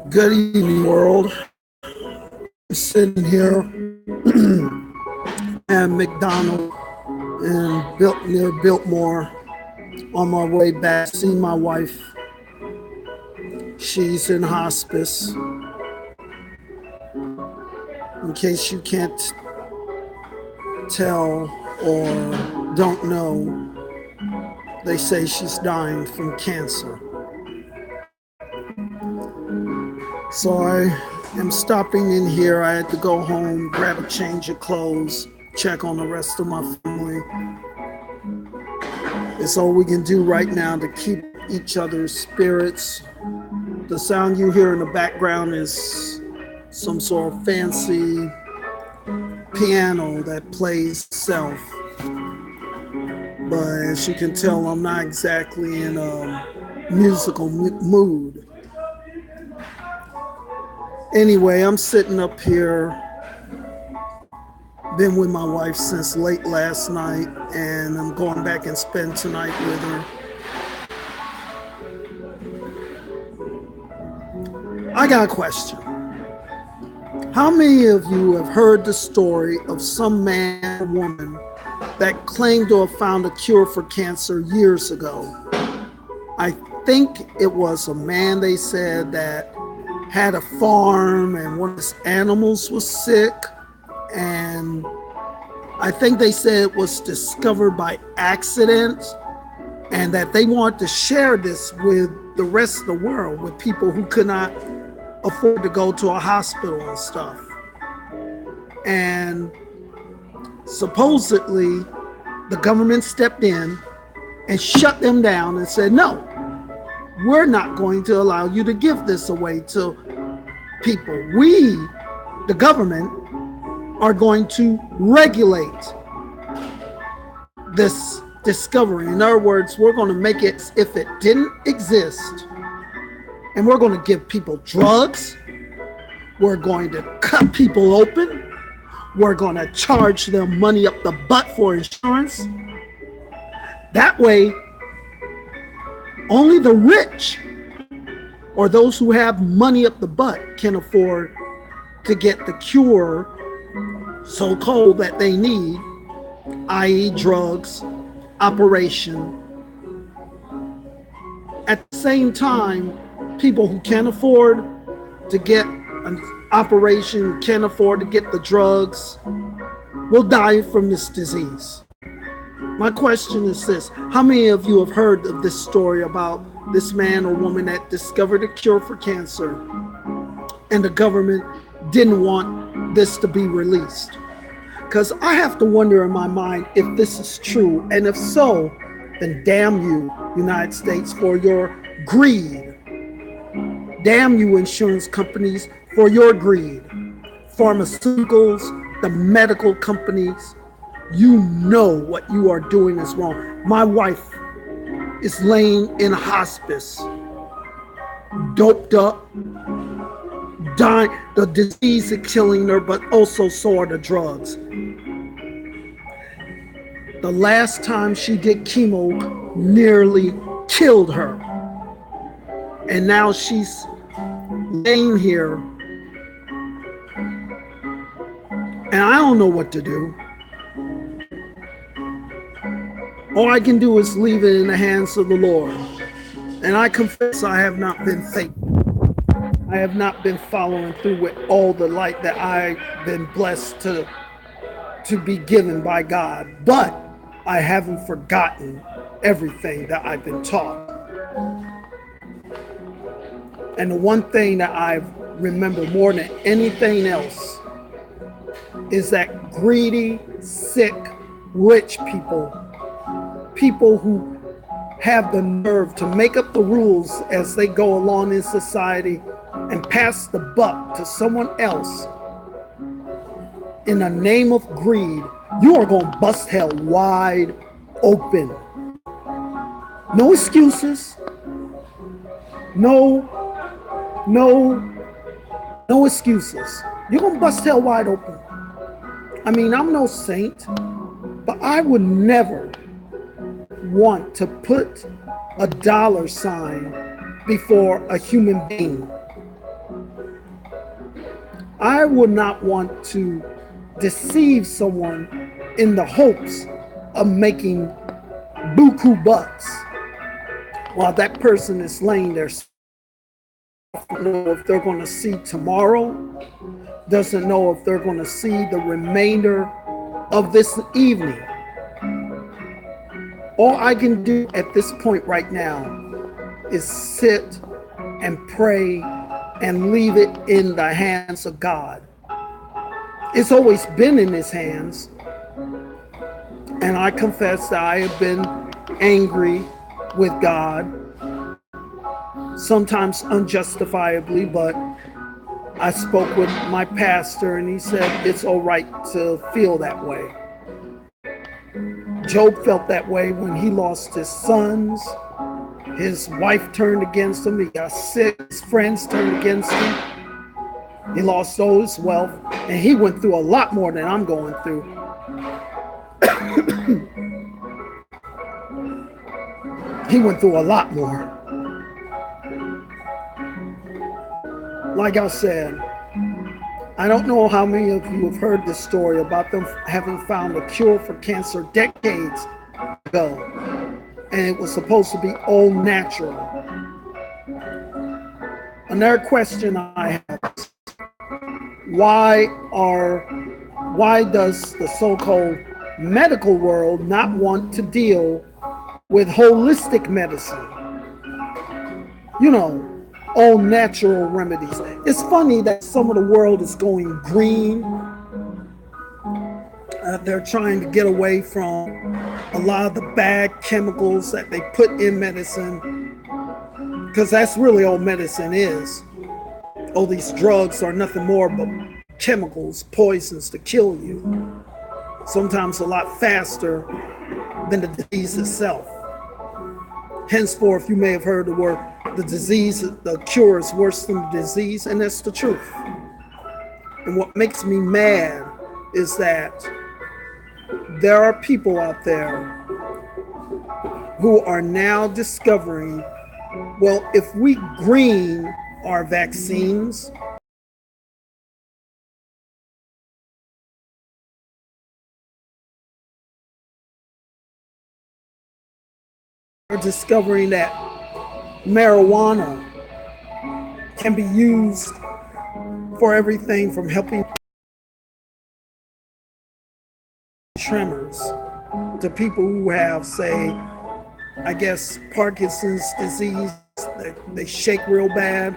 Good evening, world. I'm sitting here at McDonald's and built near Biltmore on my way back to see my wife. She's in hospice. In case you can't tell or don't know, they say she's dying from cancer. So I am stopping in here. I had to go home, grab a change of clothes, check on the rest of my family. It's all we can do right now to keep each other's spirits. The sound you hear in the background is some sort of fancy piano that plays itself. But as you can tell, I'm not exactly in a musical mood. Anyway, I'm sitting up here, been with my wife since late last night, and I'm going back and spend tonight with her. I got a question. How many of you have heard the story of some man or woman that claimed to have found a cure for cancer years ago? I think it was a man, they said, that had a farm and one of his animals was sick, and I think they said it was discovered by accident, and that they wanted to share this with the rest of the world, with people who could not afford to go to a hospital and stuff. And supposedly the government stepped in and shut them down and said, no, we're not going to allow you to give this away to people. We, the government, are going to regulate this discovery. In other words, we're going to make it as if it didn't exist. And we're going to give people drugs. We're going to cut people open. We're going to charge them money up the butt for insurance. That way, only the rich or those who have money up the butt can afford to get the cure, so-called, that they need, i.e. drugs, operation. At the same time, people who can't afford to get an operation, can't afford to get the drugs, will die from this disease. My question is this: how many of you have heard of this story about this man or woman that discovered a cure for cancer and the government didn't want this to be released? Because I have to wonder in my mind if this is true, and if so, then damn you, United States, for your greed. Damn you, insurance companies, for your greed. Pharmaceuticals, the medical companies, you know what you are doing is wrong. My wife is laying in hospice, doped up, dying. The disease is killing her, but also so are the drugs. The last time she did chemo nearly killed her. And now she's laying here, and I don't know what to do. All I can do is leave it in the hands of the Lord. And I confess I have not been faithful. I have not been following through with all the light that I've been blessed to be given by God. But I haven't forgotten everything that I've been taught. And the one thing that I remember more than anything else is that greedy, sick, rich people who have the nerve to make up the rules as they go along in society and pass the buck to someone else in the name of greed, you are going to bust hell wide open. No excuses. No excuses. You're going to bust hell wide open. I mean, I'm no saint, but I would never want to put a dollar sign before a human being. I would not want to deceive someone in the hopes of making buku bucks while that person is laying there. Don't know if they're going to see tomorrow, doesn't know if they're going to see the remainder of this evening. All I can do at this point right now is sit and pray and leave it in the hands of God. It's always been in his hands. And I confess that I have been angry with God, sometimes unjustifiably, but I spoke with my pastor and he said it's all right to feel that way. Job felt that way when he lost his sons. His wife turned against him. He got sick. His friends turned against him. He lost all his wealth. And he went through a lot more than I'm going through. He went through a lot more. Like I said, I don't know how many of you have heard this story about them having found a cure for cancer decades ago. And it was supposed to be all natural. Another question I have is, why does the so-called medical world not want to deal with holistic medicine? You know, all natural remedies. It's funny that some of the world is going green. They're trying to get away from a lot of the bad chemicals that they put in medicine, because that's really all medicine is. All these drugs are nothing more but chemicals, poisons to kill you, sometimes a lot faster than the disease itself. Henceforth, you may have heard the word, the disease, the cure is worse than the disease, and that's the truth. And what makes me mad is that there are people out there who are now discovering, well, if we green our vaccines, we're discovering that marijuana can be used for everything from helping tremors to people who have, say, I guess, Parkinson's disease. They shake real bad.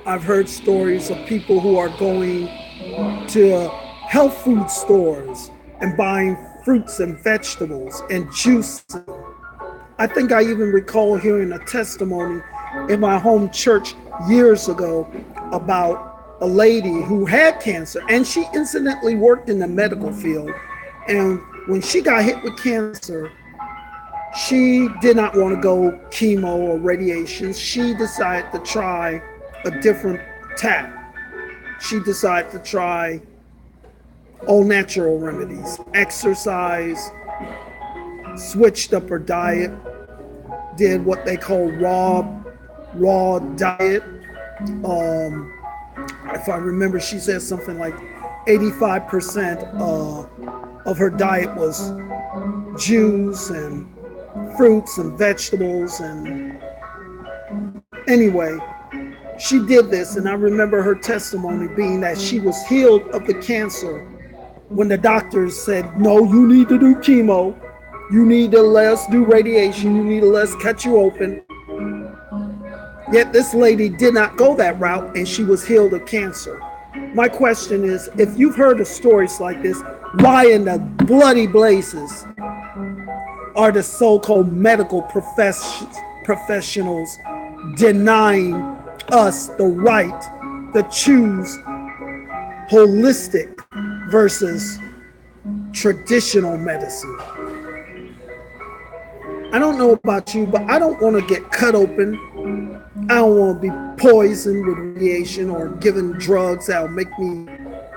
I've heard stories of people who are going to health food stores and buying fruits and vegetables and juice. I think I even recall hearing a testimony in my home church years ago about a lady who had cancer, and she incidentally worked in the medical field. And when she got hit with cancer, she did not want to go chemo or radiation. She decided to try a different tack. She decided to try all natural remedies, exercise, switched up her diet, did what they call raw diet. If I remember, she said something like 85% of her diet was juice and fruits and vegetables. And anyway, she did this, and I remember her testimony being that she was healed of the cancer when the doctors said, no, you need to do chemo, you need to let us do radiation, you need to let us cut you open. Yet this lady did not go that route, and she was healed of cancer. My question is, if you've heard of stories like this, why in the bloody blazes are the so-called medical professionals denying us the right to choose holistic versus traditional medicine? I don't know about you, but I don't want to get cut open. I don't want to be poisoned with radiation or given drugs that'll make me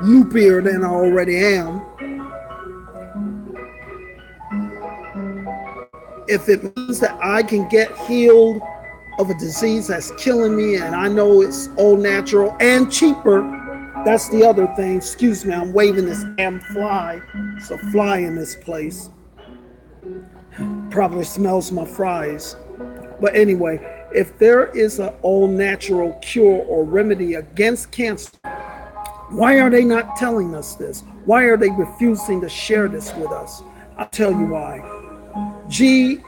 loopier than I already am. If it means that I can get healed of a disease that's killing me, and I know it's all natural and cheaper. That's the other thing. Excuse me, I'm waving this damn fly. It's a fly in this place. Probably smells my fries. But anyway, if there is an all natural cure or remedy against cancer, why are they not telling us this? Why are they refusing to share this with us? I'll tell you why. GREED.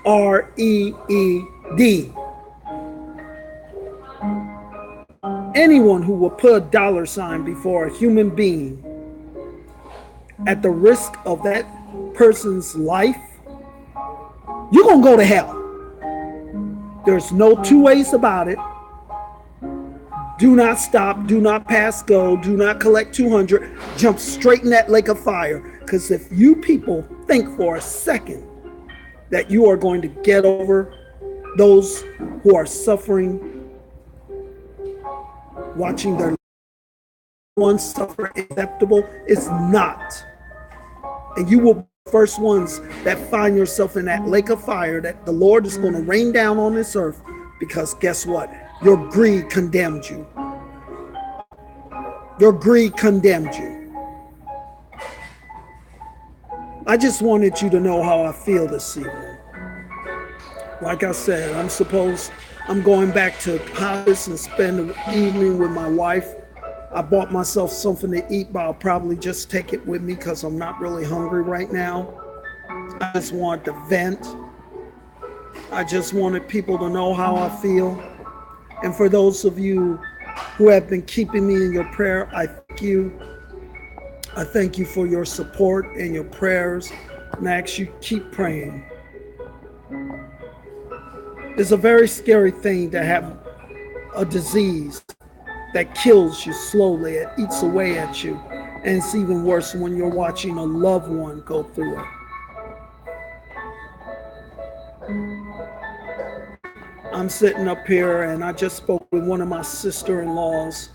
Anyone who will put a dollar sign before a human being at the risk of that person's life, you're going to go to hell. There's no two ways about it. Do not stop. Do not pass go. Do not collect 200. Jump straight in that lake of fire. Because if you people think for a second that you are going to get over those who are suffering, watching their ones suffer acceptable, it's not. And you will be the first ones that find yourself in that lake of fire that the Lord is going to rain down on this earth, because guess what? Your greed condemned you. Your greed condemned you. I just wanted you to know how I feel this evening. Like I said, I'm going back to Paris and spend the evening with my wife. I bought myself something to eat, but I'll probably just take it with me because I'm not really hungry right now. I just wanted to vent. I just wanted people to know how I feel. And for those of you who have been keeping me in your prayer, I thank you. I thank you for your support and your prayers, and I ask you keep praying. It's a very scary thing to have a disease that kills you slowly. It eats away at you. And it's even worse when you're watching a loved one go through it. I'm sitting up here and I just spoke with one of my sister-in-laws,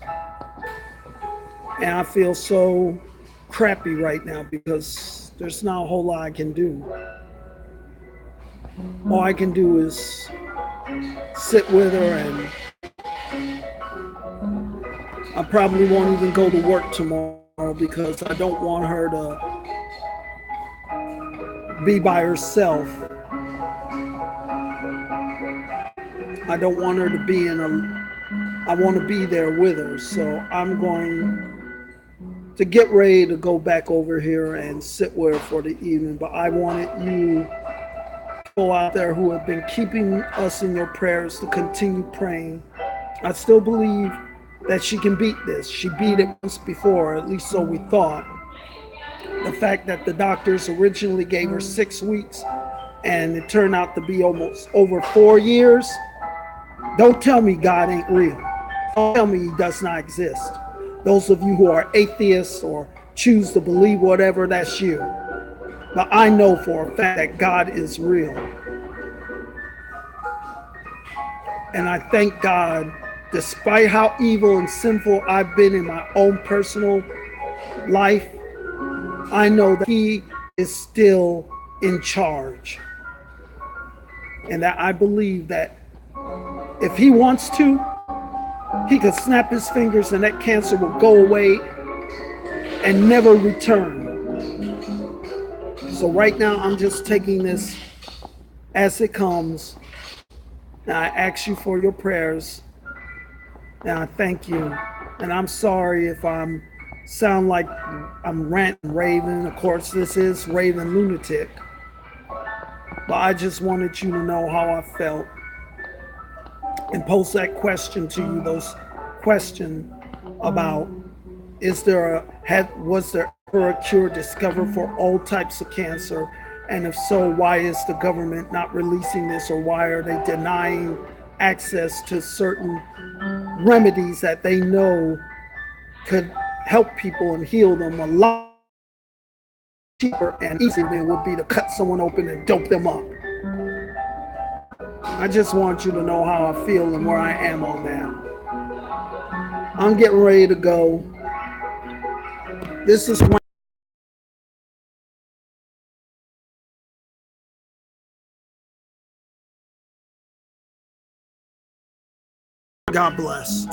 and I feel so crappy right now because there's not a whole lot I can do. All I can do is sit with her, and I probably won't even go to work tomorrow because I don't want her to be by herself. I don't want her to be I want to be there with her. So I'm going to get ready to go back over here and sit with her for the evening. But I wanted you people out there who have been keeping us in your prayers to continue praying. I still believe that she can beat this. She beat it once before, at least so we thought. The fact that the doctors originally gave her 6 weeks and it turned out to be almost over 4 years. Don't tell me God ain't real. Don't tell me he does not exist. Those of you who are atheists or choose to believe whatever, that's you. But I know for a fact that God is real. And I thank God, despite how evil and sinful I've been in my own personal life, I know that he is still in charge. And that I believe that if he wants to, he could snap his fingers and that cancer will go away and never return. So right now I'm just taking this as it comes. And I ask you for your prayers. And I thank you. And I'm sorry if I'm sound like I'm ranting, raving. Of course, this is Ravin Lunatic. But I just wanted you to know how I felt and pose that question to you. Those questions about was there ever a cure discovered for all types of cancer? And if so, why is the government not releasing this, or why are they denying access to certain remedies that they know could help people and heal them a lot cheaper and easier than it would be to cut someone open and dope them up? I just want you to know how I feel and where I am on that. I'm getting ready to go. This is God bless.